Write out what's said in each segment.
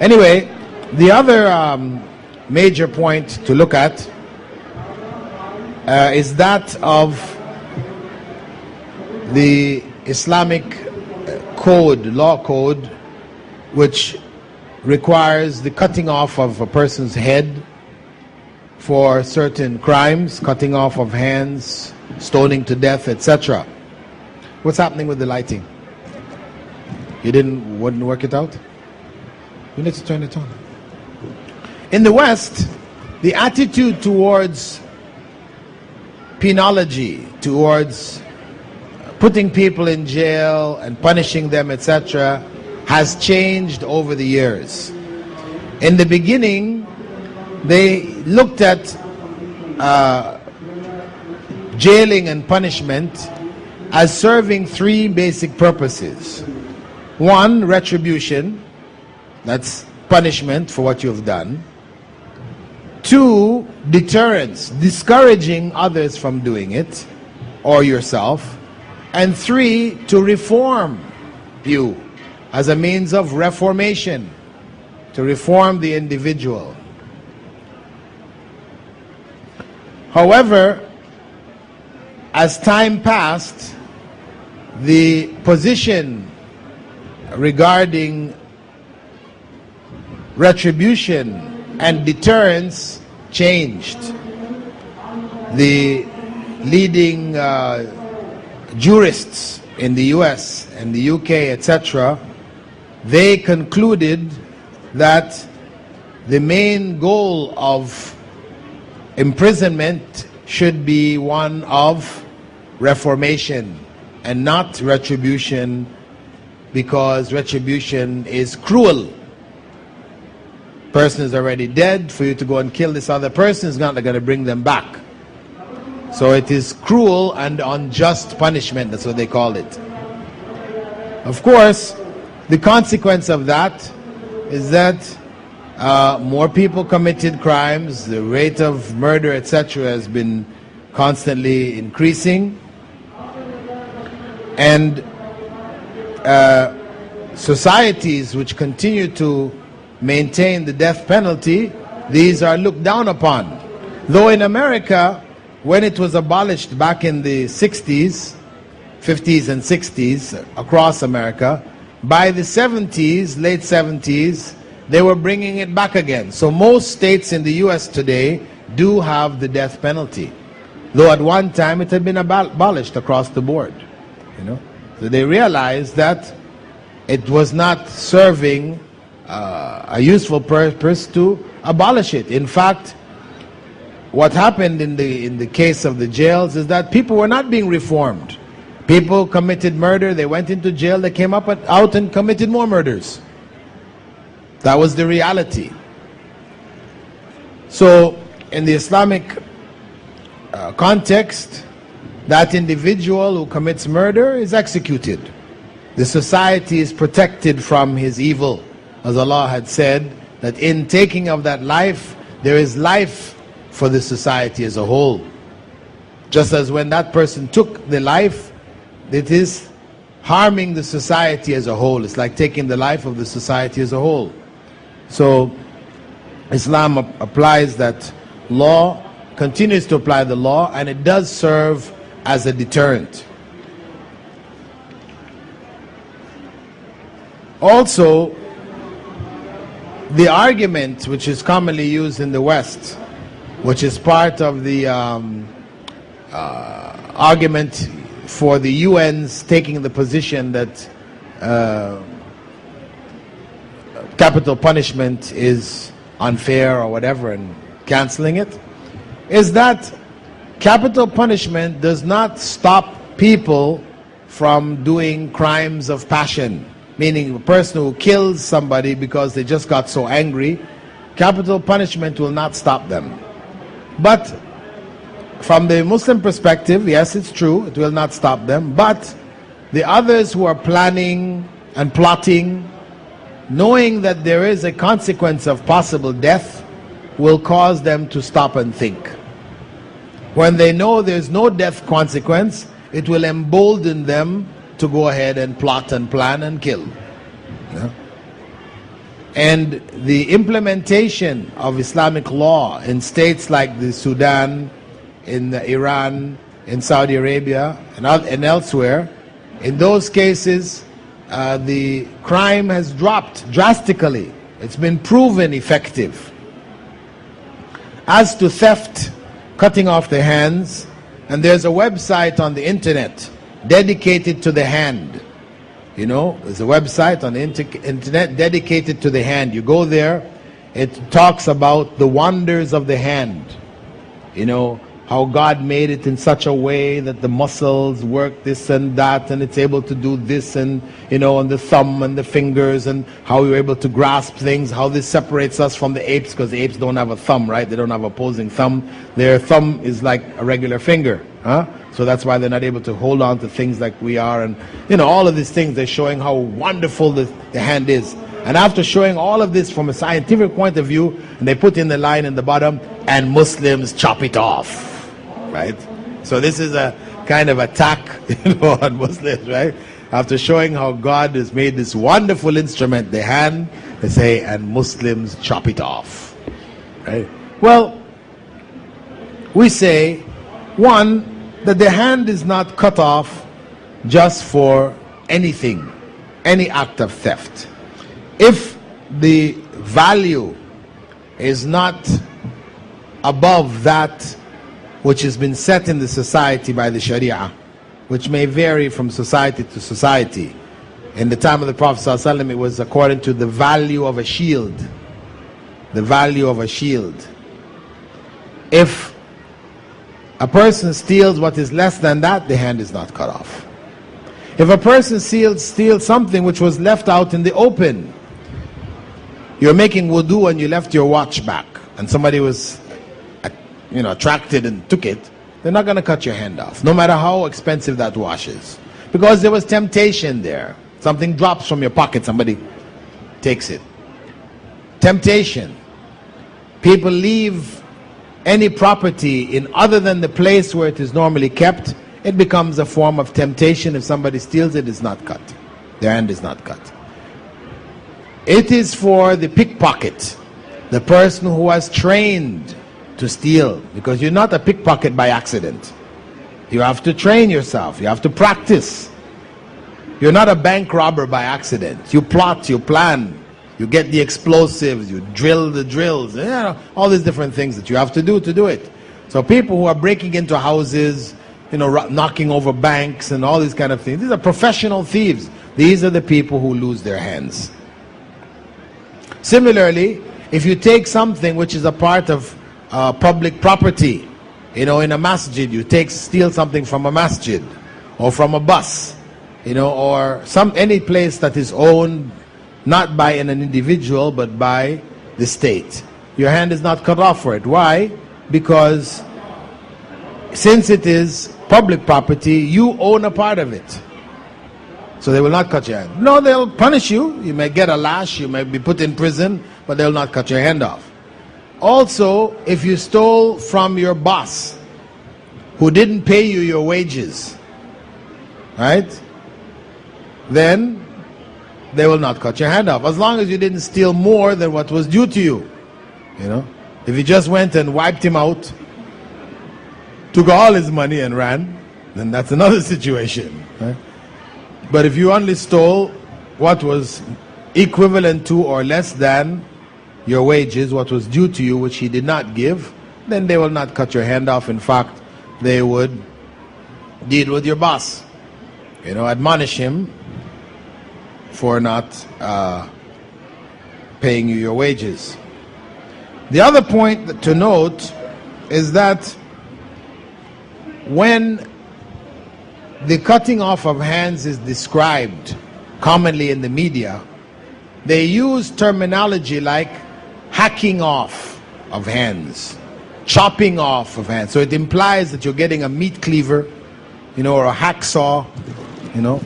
Anyway, the other major point to look at is that of the Islamic code, law code, which requires the cutting off of a person's head for certain crimes, cutting off of hands, stoning to death, etc. What's happening with the lighting? You wouldn't work it out? You need to turn it on. In the West, the attitude towards penology, towards putting people in jail and punishing them, etc., has changed over the years. In the beginning, they looked at jailing and punishment as serving three basic purposes. One, retribution, that's punishment for what you've done. Two, deterrence, discouraging others from doing it, or yourself. And three, to reform you as a means of reformation, to reform the individual. However, as time passed, the position regarding retribution and deterrence changed. The leading jurists in the US and the UK, etc., they concluded that the main goal of imprisonment should be one of reformation and not retribution, because retribution is cruel. Person is already dead. For you to go and kill this other person is not going to bring them back. So it is cruel and unjust punishment. That's what they call it. Of course, the consequence of that is that more people committed crimes. The rate of murder, etc., has been constantly increasing. And societies which continue to maintain the death penalty, these are looked down upon. Though in America, when it was abolished back in the 60s, 50s and 60s across America, by the 70s, late 70s, they were bringing it back again. So most states in the US today do have the death penalty, though at one time it had been abolished across the board. So they realized that it was not serving a useful purpose to abolish it. In fact, what happened in the case of the jails is that people were not being reformed. People committed murder, they went into jail, they came out and committed more murders. That was the reality. So in the Islamic context, that individual who commits murder is executed. The society is protected from his evil. As Allah had said, that in taking of that life, there is life for the society as a whole. Just as when that person took the life, it is harming the society as a whole. It's like taking the life of the society as a whole. So Islam applies that law, continues to apply the law, and it does serve as a deterrent. Also, the argument which is commonly used in the West, which is part of the argument for the UN's taking the position that capital punishment is unfair or whatever and canceling it, is that capital punishment does not stop people from doing crimes of passion. Meaning a person who kills somebody because they just got so angry, capital punishment will not stop them. But from the Muslim perspective, yes, it's true, it will not stop them. But the others who are planning and plotting, knowing that there is a consequence of possible death, will cause them to stop and think. When they know there's no death consequence, it will embolden them to go ahead and plot and plan and kill. And the implementation of Islamic law in states like the Sudan, in Iran, in Saudi Arabia, and elsewhere, in those cases, the crime has dropped drastically. It's been proven effective. As to theft, cutting off the hands, and there's a website on the internet dedicated to the hand. You know, there's a website on the internet dedicated to the hand. You go there, it talks about the wonders of the hand. You know, how God made it in such a way that the muscles work this and that, and it's able to do this, and, you know, on the thumb and the fingers, and how you're able to grasp things, how this separates us from the apes, because the apes don't have a thumb, right? They don't have opposing thumb. Their thumb is like a regular finger, huh? So that's why they're not able to hold on to things like we are. And, you know, all of these things, they're showing how wonderful the hand is. And after showing all of this from a scientific point of view, and they put in the line in the bottom, and Muslims chop it off, right? So this is a kind of attack, you know, on Muslims, right? After showing how God has made this wonderful instrument, the hand, they say, and Muslims chop it off, right? Well, we say, one, that the hand is not cut off just for anything, any act of theft. If the value is not above that which has been set in the society by the Sharia, which may vary from society to society. In the time of the Prophet ﷺ, it was according to the value of a shield. The value of a shield. If a person steals what is less than that, the hand is not cut off. If a person steals something which was left out in the open, you're making wudu and you left your watch back, and somebody was, you know, attracted and took it, they're not going to cut your hand off, no matter how expensive that watch is, because there was temptation there. Something drops from your pocket, somebody takes it. Temptation. People leave any property in other than the place where it is normally kept. It becomes a form of temptation. If somebody steals it, it's not cut. Their hand is not cut. It is for the pickpocket, the person who has trained to steal, because you're not a pickpocket by accident. You have to train yourself. You have to practice. You're not a bank robber by accident. You plot, you plan, you get the explosives, you drill the drills, you know, all these different things that you have to do it. So people who are breaking into houses, you know, knocking over banks and all these kind of things, these are professional thieves. These are the people who lose their hands. Similarly, if you take something which is a part of public property, you know, in a masjid, you steal something from a masjid, or from a bus, you know, or any place that is owned not by an individual but by the state. Your hand is not cut off for it. Why? Because since it is public property, you own a part of it. So they will not cut your hand. No, they'll punish you. You may get a lash, you may be put in prison, but they'll not cut your hand off. Also, if you stole from your boss who didn't pay you your wages, right, then they will not cut your hand off, as long as you didn't steal more than what was due to you. You know, if you just went and wiped him out, took all his money and ran, then that's another situation, right? But if you only stole what was equivalent to or less than your wages, what was due to you, which he did not give, then they will not cut your hand off. In fact, they would deal with your boss, you know, admonish him for not paying you your wages. The other point to note is that when the cutting off of hands is described commonly in the media, they use terminology like hacking off of hands, chopping off of hands. So it implies that you're getting a meat cleaver, you know, or a hacksaw, you know,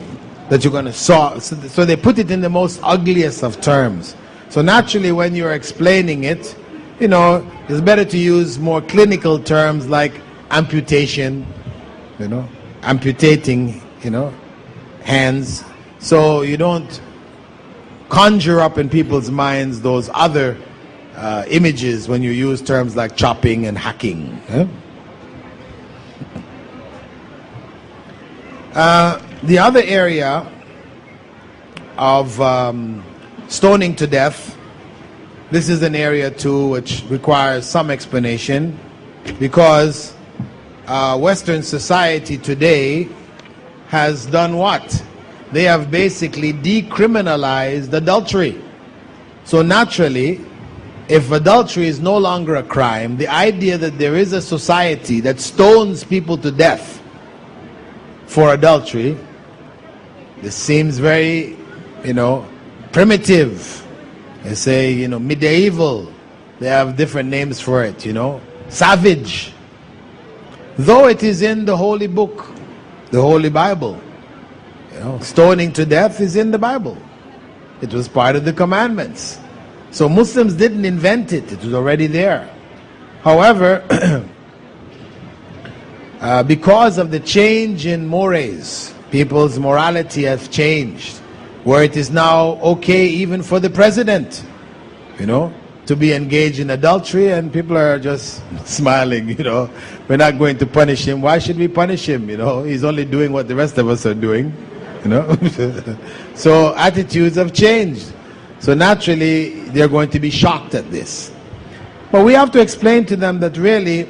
that you're going to saw. So they put it in the most ugliest of terms. So naturally, when you're explaining it, you know, it's better to use more clinical terms like amputation, you know, amputating, you know, hands. So you don't conjure up in people's minds those other images when you use terms like chopping and hacking. The other area of stoning to death, this is an area too which requires some explanation, because Western society today has done what? They have basically decriminalized adultery. So naturally, if adultery is no longer a crime, the idea that there is a society that stones people to death for adultery, this seems very, primitive. They say, medieval. They have different names for it, savage. Though it is in the Holy Book, the Holy Bible. Stoning to death is in the Bible. It was part of the commandments. So Muslims didn't invent it. It was already there. However, because of the change in mores, people's morality has changed, where it is now okay even for the president, to be engaged in adultery, and people are just smiling, We're not going to punish him. Why should we punish him? He's only doing what the rest of us are doing, So attitudes have changed. So naturally, they're going to be shocked at this. But we have to explain to them that really,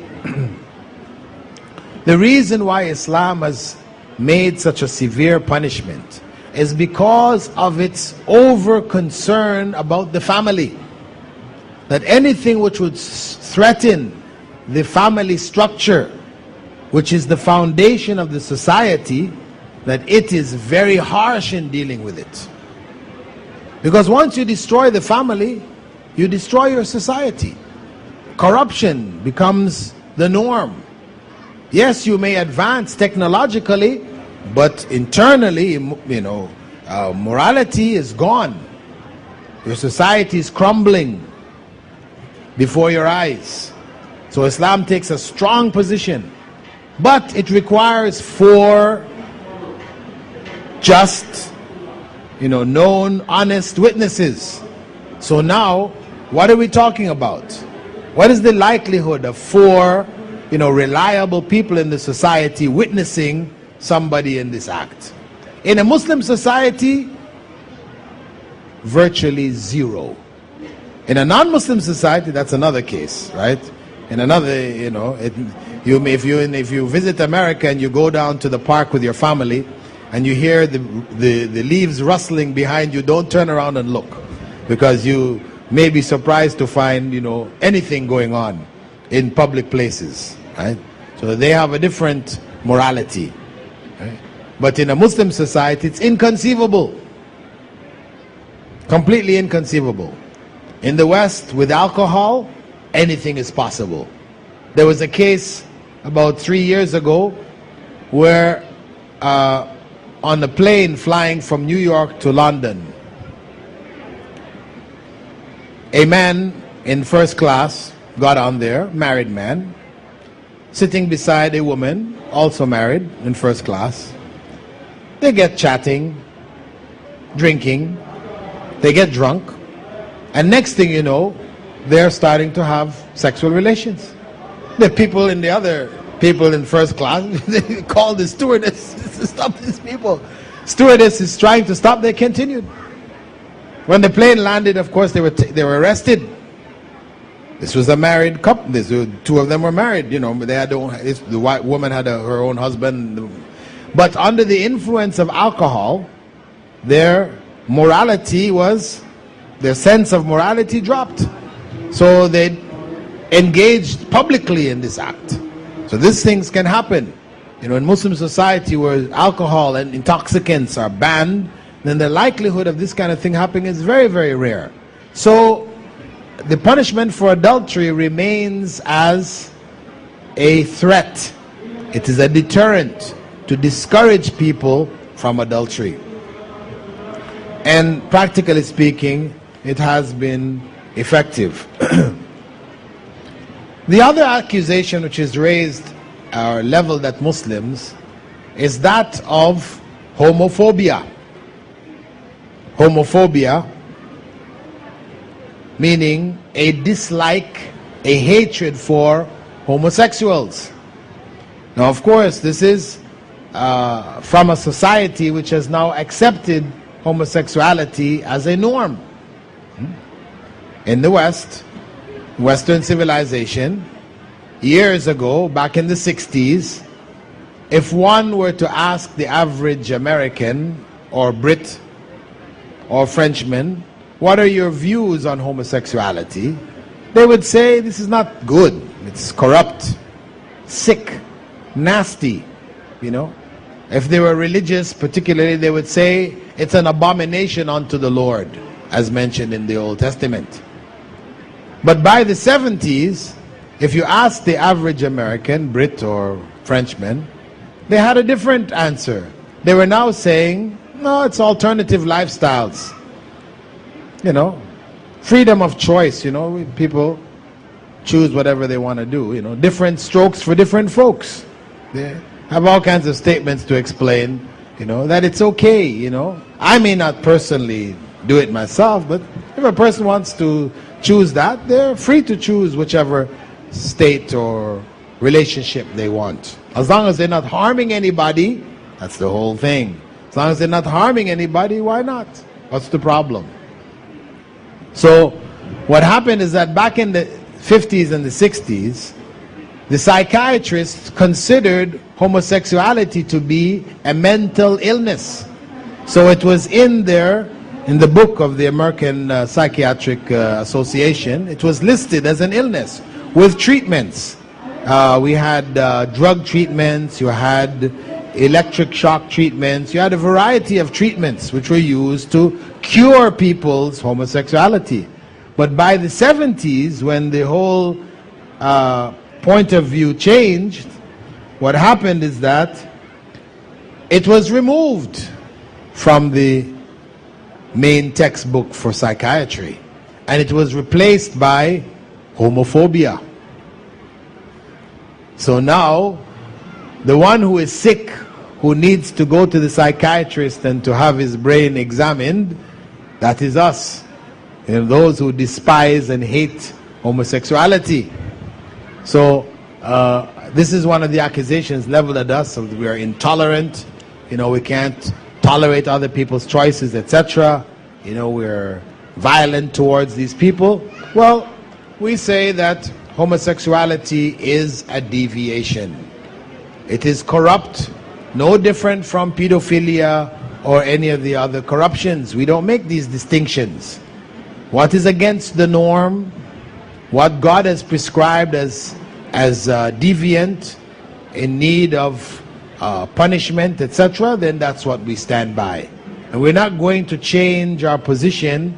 the reason why Islam has made such a severe punishment is because of its over concern about the family. That anything which would threaten the family structure, which is the foundation of the society, that it is very harsh in dealing with it. Because once you destroy the family, you destroy your society. Corruption becomes the norm. Yes, you may advance technologically, but internally, morality is gone. Your society is crumbling before your eyes. So Islam takes a strong position, but it requires 4 just, known, honest witnesses. So now, what are we talking about? What is the likelihood of 4, reliable people in the society witnessing somebody in this act? In a Muslim society, virtually 0. In a non-Muslim society, that's another case, right? In another, if you visit America and you go down to the park with your family, and you hear the leaves rustling behind you, don't turn around and look, because you may be surprised to find, anything going on in public places, right? So they have a different morality, right? But in a Muslim society, it's inconceivable. Completely inconceivable. In the West, with alcohol, anything is possible. There was a case about 3 years ago where on a plane flying from New York to London, a man in first class got on there, married man, sitting beside a woman, also married, in first class. They get chatting, drinking, they get drunk, and next thing you know, they're starting to have sexual relations. The people in the other people in first class, they call the stewardess to stop these people. Stewardess is trying to stop, they continued. When the plane landed, of course, they were arrested. This was a married couple. 2 of them were married. They had the white woman had her own husband. But under the influence of alcohol, their sense of morality dropped. So they engaged publicly in this act. So these things can happen. In Muslim society where alcohol and intoxicants are banned, then the likelihood of this kind of thing happening is very, very rare. So the punishment for adultery remains as a threat. It is a deterrent to discourage people from adultery. And practically speaking, it has been effective. The other accusation which is raised or leveled at Muslims is that of homophobia. Homophobia meaning a dislike, a hatred for homosexuals. Now, of course, this is from a society which has now accepted homosexuality as a norm. In the West, Western civilization, years ago, back in the 60s, if one were to ask the average American or Brit or Frenchman, what are your views on homosexuality? They would say, this is not good. It's corrupt, sick, nasty, you know. If they were religious, particularly, they would say, it's an abomination unto the Lord, as mentioned in the Old Testament. But by the 70s, if you ask the average American, Brit or Frenchman, they had a different answer. They were now saying, no, it's alternative lifestyles. You know, freedom of choice, you know, people choose whatever they want to do, you know, different strokes for different folks. They have all kinds of statements to explain, you know, that it's okay, you know. I may not personally do it myself, but if a person wants to choose that, they're free to choose whichever state or relationship they want. As long as they're not harming anybody, that's the whole thing. As long as they're not harming anybody, why not? What's the problem? So what happened is that back in the 50s and the 60s, the psychiatrists considered homosexuality to be a mental illness. So it was in there, in the book of the American Psychiatric Association, it was listed as an illness with treatments. We had drug treatments, you had electric shock treatments, you had a variety of treatments which were used to cure people's homosexuality. But by the 70s, when the whole point of view changed, what happened is that it was removed from the main textbook for psychiatry, and it was replaced by homophobia. So now, the one who is sick, who needs to go to the psychiatrist and to have his brain examined, that is us. And those who despise and hate homosexuality. So, this is one of the accusations leveled at us, so that we are intolerant, you know, we can't tolerate other people's choices, etc. You know, we're violent towards these people. Well, we say that homosexuality is a deviation. It is corrupt, no different from pedophilia or any of the other corruptions. We don't make these distinctions. What is against the norm, what God has prescribed as deviant, in need of punishment, etc., then that's what we stand by. And we're not going to change our position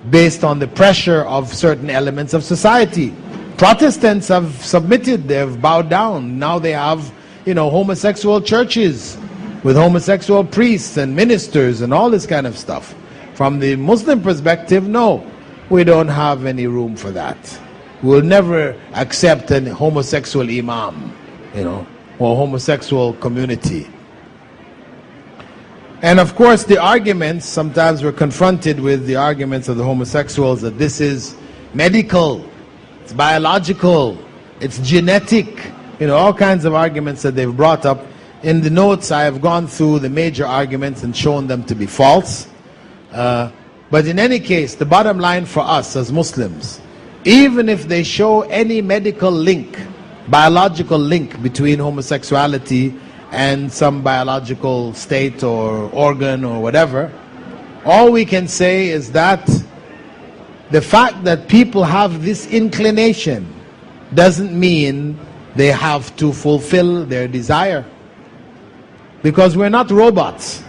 based on the pressure of certain elements of society. Protestants have submitted, they've bowed down. Now they have, you know, homosexual churches with homosexual priests and ministers and all this kind of stuff. From the Muslim perspective, no, we don't have any room for that. We'll never accept a homosexual imam, you know, or homosexual community. And of course the arguments, sometimes we're confronted with the arguments of the homosexuals that this is medical, it's biological, it's genetic, you know, all kinds of arguments that they've brought up. In the notes I have gone through the major arguments and shown them to be false. But in any case, the bottom line for us as Muslims, even if they show any medical link, biological link between homosexuality and some biological state or organ or whatever, all we can say is that the fact that people have this inclination doesn't mean they have to fulfill their desire. Because we're not robots.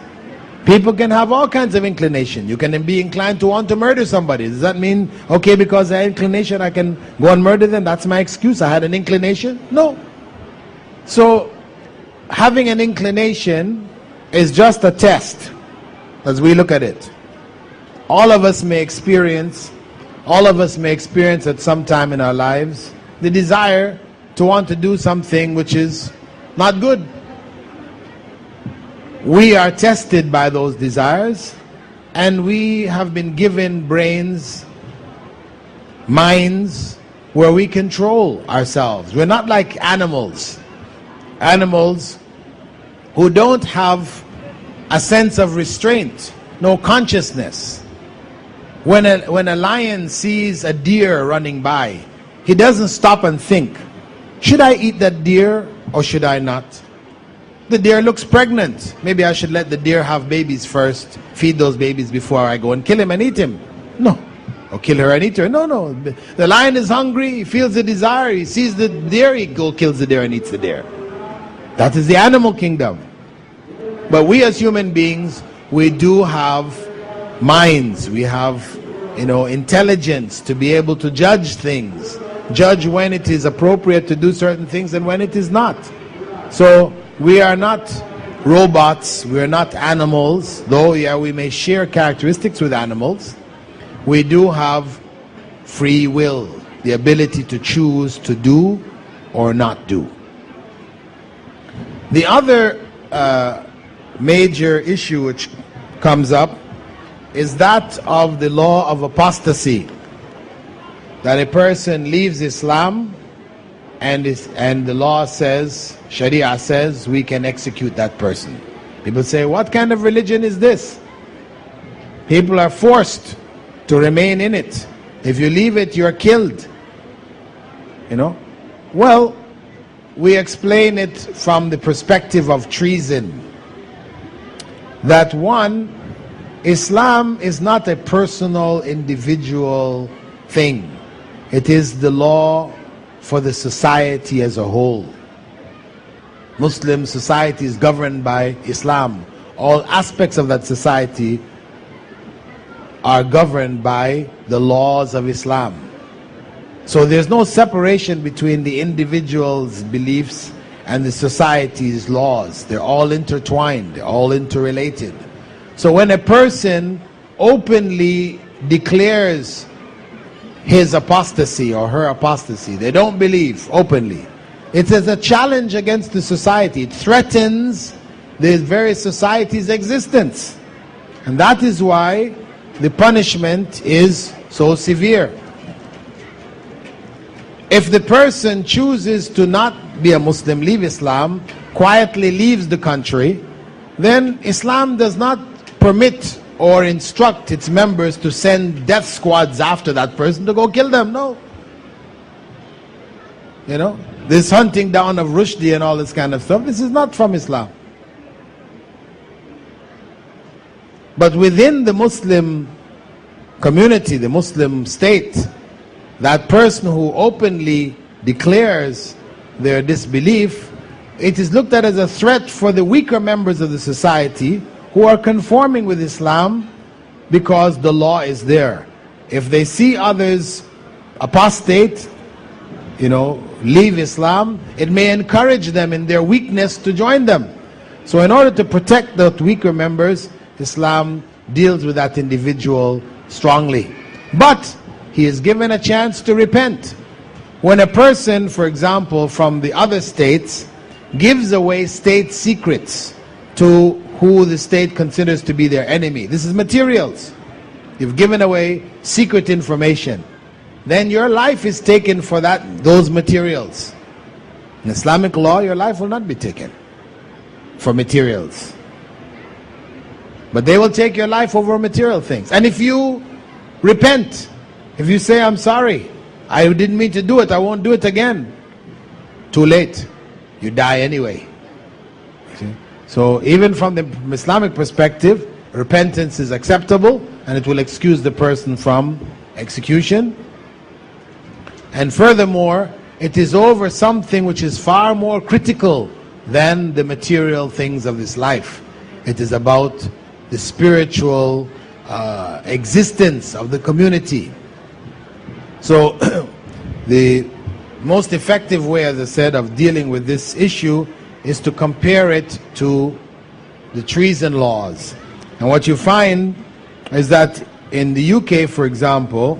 People can have all kinds of inclination. You can be inclined to want to murder somebody. Does that mean, okay, because I have inclination, I can go and murder them? That's my excuse. I had an inclination? No. So, having an inclination is just a test, as we look at it. All of us may experience at some time in our lives the desire to want to do something which is not good. We are tested by those desires, and we have been given brains minds where we control ourselves. We're not like animals. Animals who don't have a sense of restraint, no consciousness. When a lion sees a deer running by, he doesn't stop and think, should I eat that deer or should I not? The deer looks pregnant. Maybe I should let the deer have babies first, feed those babies before I go and kill him and eat him. No. Or kill her and eat her. No, no. The lion is hungry, he feels the desire, he sees the deer, he kills the deer and eats the deer. That is the animal kingdom. But we as human beings, we do have minds. We have, intelligence to be able to judge things. Judge when it is appropriate to do certain things and when it is not. So we are not robots, we are not animals, though we may share characteristics with animals. We do have free will, the ability to choose to do or not do. The other major issue which comes up is that of the law of apostasy. That a person leaves Islam and the law says, Sharia says, we can execute that person. People say, what kind of religion is this? People are forced to remain in it. If you leave it, you're killed. Well, we explain it from the perspective of treason. That one, Islam is not a personal, individual thing. It is the law for the society as a whole. Muslim society is governed by Islam. All aspects of that society are governed by the laws of Islam. So there's no separation between the individual's beliefs and the society's laws. They're all intertwined, they're all interrelated. So when a person openly declares his apostasy or her apostasy, they don't believe openly, it is a challenge against the society. It threatens the very society's existence. And that is why the punishment is so severe. If the person chooses to not be a Muslim, leave Islam, quietly leaves the country, then Islam does not permit or instruct its members to send death squads after that person to go kill them. No. This hunting down of Rushdie and all this kind of stuff, this is not from Islam. But within the Muslim community, the Muslim state, that person who openly declares their disbelief, it is looked at as a threat for the weaker members of the society who are conforming with Islam because the law is there. If they see others apostate, leave Islam, it may encourage them in their weakness to join them. So in order to protect the weaker members, Islam deals with that individual strongly. But he is given a chance to repent. When a person, for example, from the other states, gives away state secrets to who the state considers to be their enemy. This is materials. You've given away secret information. Then your life is taken for those materials. In Islamic law, your life will not be taken for materials. But they will take your life over material things. And if you repent, if you say, I'm sorry, I didn't mean to do it, I won't do it again, too late. You die anyway. See? So even from the Islamic perspective, repentance is acceptable and it will excuse the person from execution. And furthermore, it is over something which is far more critical than the material things of this life. It is about the spiritual existence of the community. So the most effective way, as I said, of dealing with this issue is to compare it to the treason laws. And what you find is that in the UK, for example,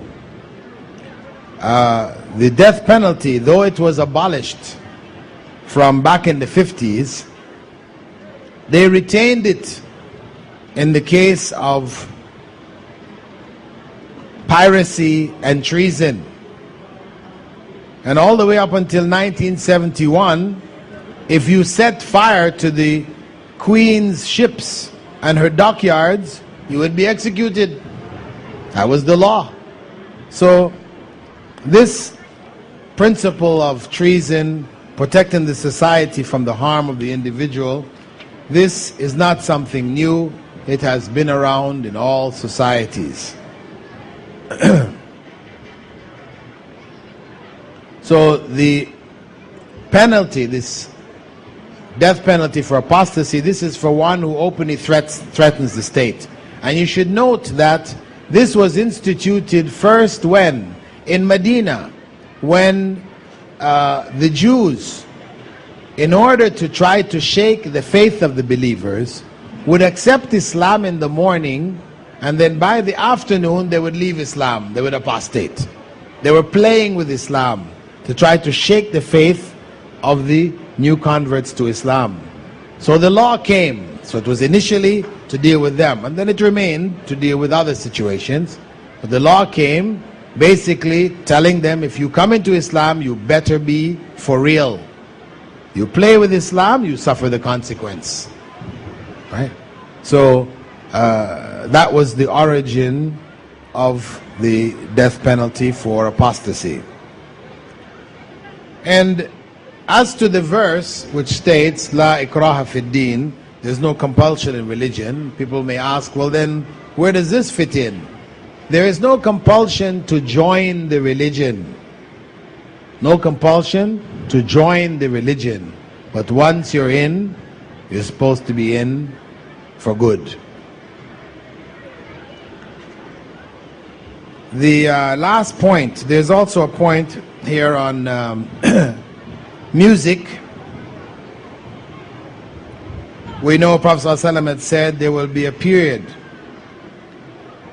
the death penalty, though it was abolished from back in the 50s, they retained it in the case of piracy and treason. And all the way up until 1971, if you set fire to the Queen's ships and her dockyards, you would be executed. That was the law. So this principle of treason, protecting the society from the harm of the individual, this is not something new. It has been around in all societies. So the penalty, this death penalty for apostasy, this is for one who openly threatens the state. And you should note that this was instituted first when? In Medina, when the Jews, in order to try to shake the faith of the believers, would accept Islam in the morning, and then by the afternoon they would leave Islam, they would apostate. They were playing with Islam to try to shake the faith of the new converts to Islam. So the law came. So it was initially to deal with them, and then it remained to deal with other situations. But the law came basically telling them, if you come into Islam, you better be for real. You play with Islam, you suffer the consequence. Right? So that was the origin of the death penalty for apostasy. And as to the verse which states, La ikraha fid din, there's no compulsion in religion, people may ask, well then, where does this fit in? There is no compulsion to join the religion. No compulsion to join the religion. But once you're in, you're supposed to be in for good. The last point, there's also a point here on music. We know Prophet ﷺ had said there will be a period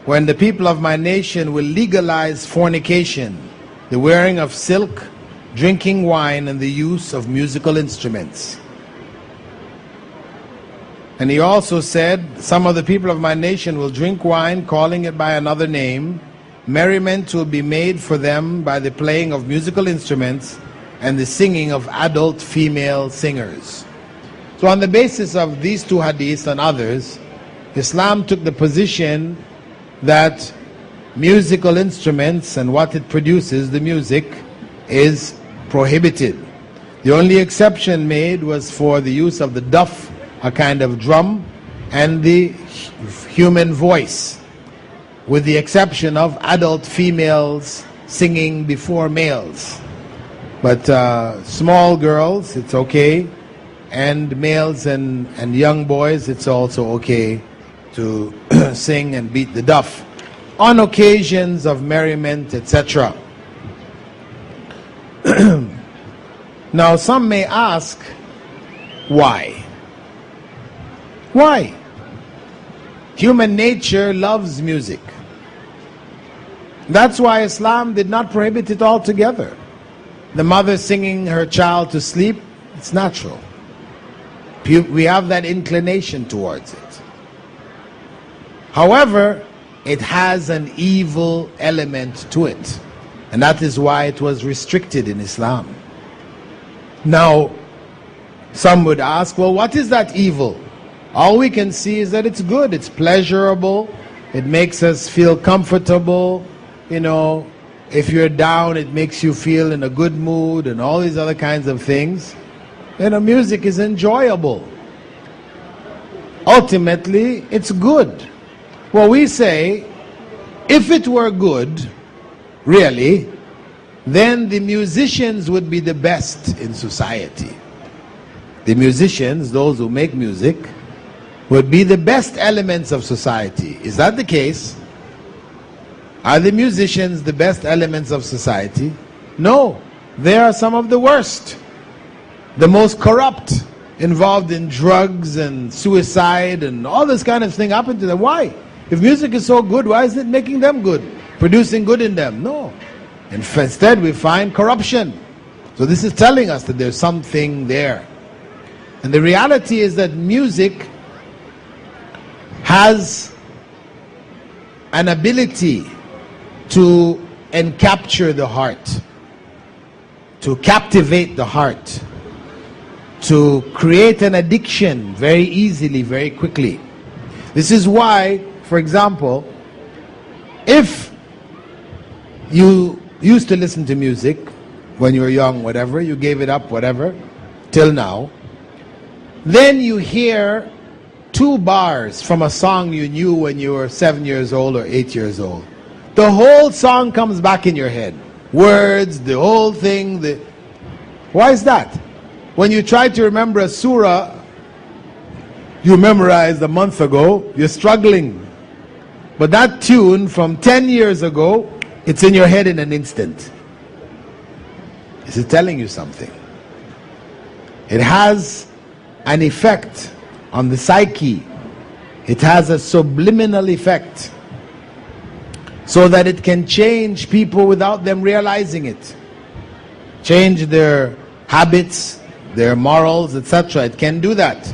when the people of my nation will legalize fornication, the wearing of silk, drinking wine, and the use of musical instruments. And he also said, some of the people of my nation will drink wine, calling it by another name. Merriment will be made for them by the playing of musical instruments and the singing of adult female singers. So on the basis of these two hadiths and others, Islam took the position that musical instruments and what it produces, the music, is prohibited. The only exception made was for the use of the duff, a kind of drum, and the human voice, with the exception of adult females singing before males. But small girls, it's okay, and males and young boys, it's also okay to sing and beat the duff on occasions of merriment, etc. Now some may ask, why? Why? Human nature loves music. That's why Islam did not prohibit it altogether. The mother singing her child to sleep, it's natural. We have that inclination towards it. However, it has an evil element to it. And that is why it was restricted in Islam. Now, some would ask, well, what is that evil? All we can see is that it's good, it's pleasurable, it makes us feel comfortable. You know, if you're down, it makes you feel in a good mood and all these other kinds of things. You know, music is enjoyable. Ultimately, it's good. Well, we say, if it were good, really, then the musicians would be the best in society. The musicians, those who make music, would be the best elements of society. Is that the case? Are the musicians the best elements of society? No, they are some of the worst, the most corrupt, involved in drugs and suicide and all this kind of thing happen to them. Why? If music is so good, why is it making them good? Producing good in them? No. Instead, we find corruption. So this is telling us that there's something there. And the reality is that music has an ability to encapture the heart. to captivate the heart, to create an addiction very easily, very quickly. This is why, for example, if you used to listen to music when you were young, whatever, you gave it up, whatever, till now, then you hear 2 bars from a song you knew when you were 7 years old or 8 years old. The whole song comes back in your head. Words, the whole thing. Why is that? When you try to remember a surah you memorized a month ago, you're struggling. But that tune from 10 years ago, it's in your head in an instant. Is it telling you something? It has an effect on the psyche. It has a subliminal effect, so that it can change people without them realizing it. Change their habits, their morals, etc. It can do that.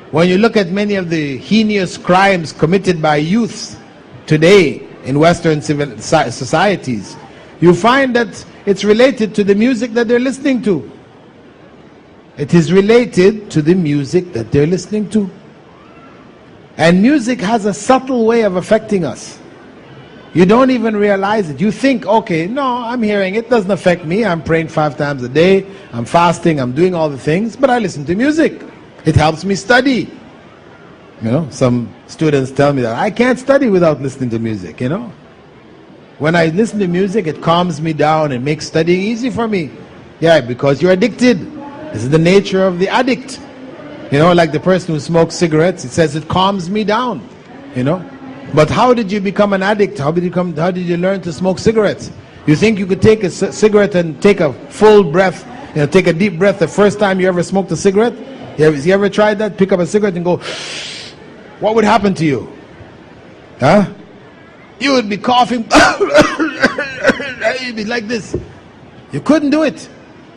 When you look at many of the heinous crimes committed by youth today in Western civil societies, you find that it's related to the music that they're listening to. It is related to the music that they're listening to. And music has a subtle way of affecting us. You don't even realize it. You think, okay, no, I'm hearing it, doesn't affect me. I'm praying 5 times a day, I'm fasting, I'm doing all the things, but I listen to music. It helps me study. You know, some students tell me that I can't study without listening to music, you know. When I listen to music, it calms me down and makes studying easy for me. Yeah, because you're addicted. This is the nature of the addict. You know, like the person who smokes cigarettes, it says it calms me down, you know. But how did you become an addict? How did you learn to smoke cigarettes? You think you could take a cigarette and take a full breath, you know, take a deep breath the first time you ever smoked a cigarette? You ever tried that? Pick up a cigarette and go, what would happen to you? Huh? You would be coughing. You'd be like this. You couldn't do it.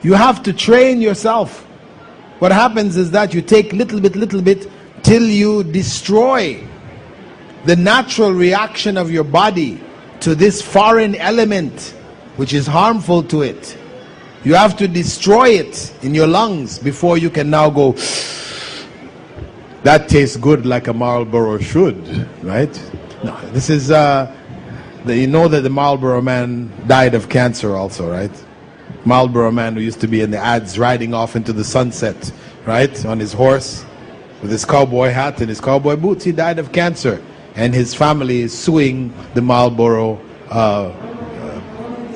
You have to train yourself. What happens is that you take little bit, till you destroy the natural reaction of your body to this foreign element which is harmful to it. You have to destroy it in your lungs before you can now go, that tastes good like a Marlboro should, right? No, this is, you know that the Marlboro man died of cancer also, right? Marlboro man who used to be in the ads riding off into the sunset, right? On his horse, with his cowboy hat and his cowboy boots, he died of cancer. And his family is suing the Marlboro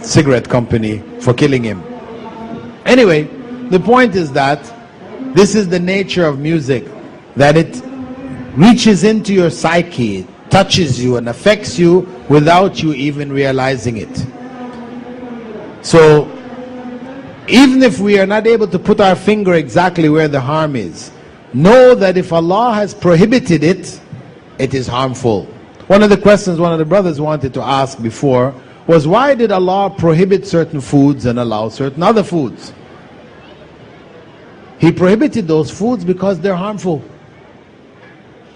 cigarette company for killing him. Anyway, the point is that this is the nature of music, that it reaches into your psyche, it touches you and affects you without you even realizing it. So, even if we are not able to put our finger exactly where the harm is, know that if Allah has prohibited it, it is harmful. One of the questions one of the brothers wanted to ask before was, why did Allah prohibit certain foods and allow certain other foods? He prohibited those foods because they're harmful.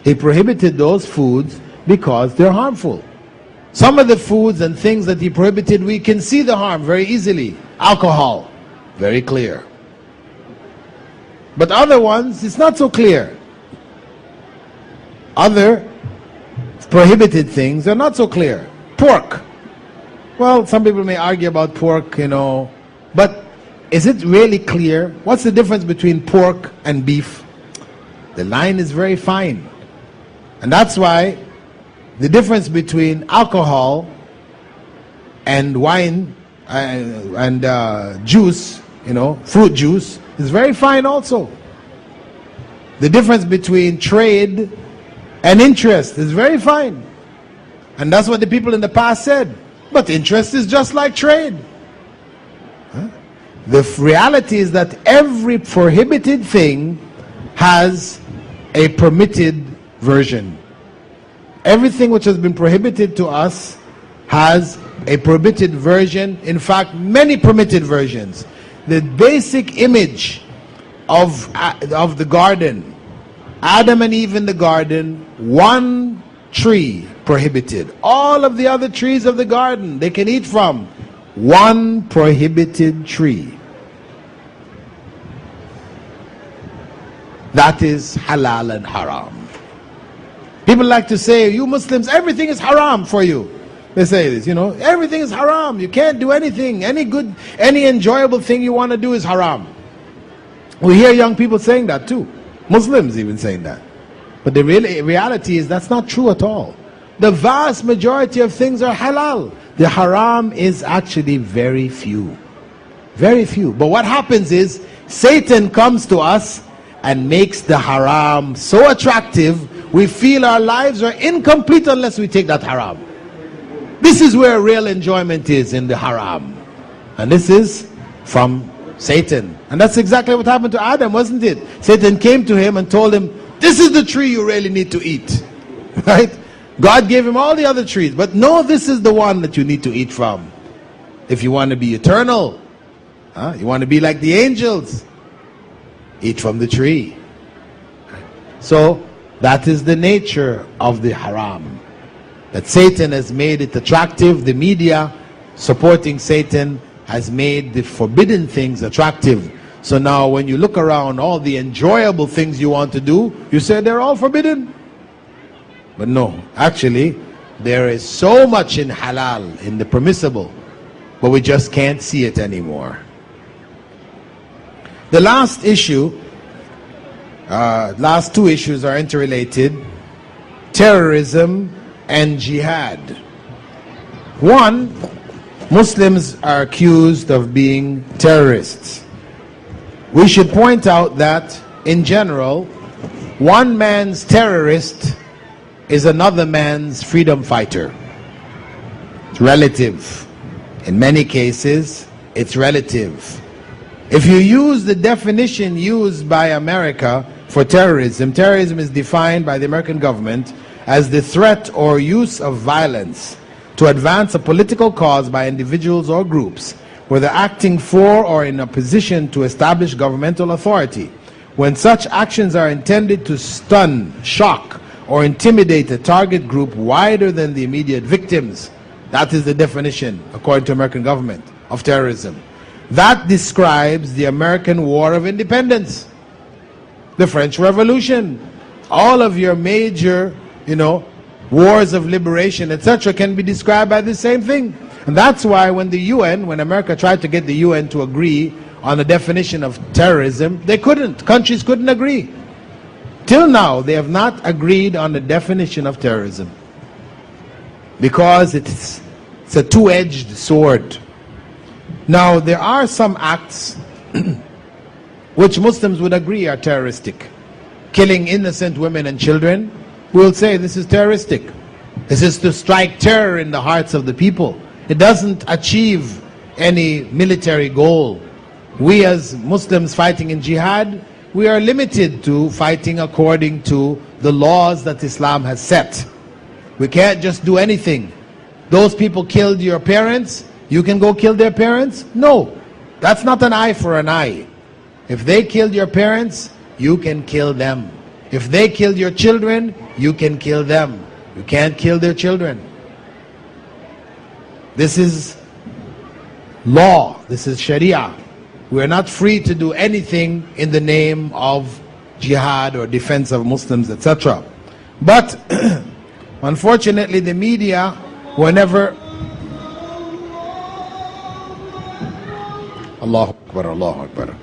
He prohibited those foods because they're harmful. Some of the foods and things that He prohibited, we can see the harm very easily. Alcohol, very clear. But other ones, it's not so clear. Other prohibited things are not so clear. Pork. Well, some people may argue about pork, you know, but is it really clear? What's the difference between pork and beef? The line is very fine. And that's why the difference between alcohol and wine and juice, you know, fruit juice, is very fine also. The difference between trade and interest is very fine. And that's what the people in the past said. But interest is just like trade. Huh? The reality is that every prohibited thing has a permitted version. Everything which has been prohibited to us has a permitted version. In fact, many permitted versions. The basic image of the garden, Adam and Eve in the garden, one tree prohibited. All of the other trees of the garden they can eat from. One prohibited tree. That is halal and haram. People like to say, you Muslims, everything is haram for you. They say this, everything is haram. You can't do anything. Any enjoyable thing you want to do is haram. We hear young people saying that too. Muslims even saying that. But the reality is that's not true at all. The vast majority of things are halal. The haram is actually very few. Very few. But what happens is, Satan comes to us and makes the haram so attractive, we feel our lives are incomplete unless we take that haram. This is where real enjoyment is, in the haram. And this is from Satan. And that's exactly what happened to Adam, wasn't it? Satan came to him and told him, this is the tree you really need to eat. Right? God gave him all the other trees, but no, this is the one that you need to eat from. If you want to be eternal, you want to be like the angels, eat from the tree. So that is the nature of the haram. That Satan has made it attractive. The media supporting Satan has made the forbidden things attractive. So now when you look around, all the enjoyable things you want to do, you say they're all forbidden. But no, actually, there is so much in halal, in the permissible, but we just can't see it anymore. The last issue, last two issues are interrelated: terrorism and jihad. One, Muslims are accused of being terrorists. We should point out that, in general, one man's terrorist is another man's freedom fighter. It's relative. In many cases, it's relative. If you use the definition used by America for terrorism, terrorism is defined by the American government as the threat or use of violence to advance a political cause by individuals or groups, whether acting for or in opposition to established governmental authority, when such actions are intended to stun, shock, or intimidate a target group wider than the immediate victims. That is the definition, according to American government, of terrorism. That describes the American War of Independence, the French Revolution. All of your major, wars of liberation, etc., can be described by the same thing. And that's why when when America tried to get the UN to agree on a definition of terrorism, they couldn't. Countries couldn't agree. Till now, they have not agreed on the definition of terrorism, because it's a two-edged sword. Now, there are some acts which Muslims would agree are terroristic. Killing innocent women and children, we'll say this is terroristic. This is to strike terror in the hearts of the people. It doesn't achieve any military goal. We as Muslims fighting in jihad, we are limited to fighting according to the laws that Islam has set. We can't just do anything. Those people killed your parents, you can go kill their parents? No, that's not an eye for an eye. If they killed your parents, you can kill them. If they killed your children, you can kill them. You can't kill their children. This is law. This is Sharia. We are not free to do anything in the name of jihad or defense of Muslims, etc. But unfortunately, the media, whenever Allahu Akbar, Allahu Akbar.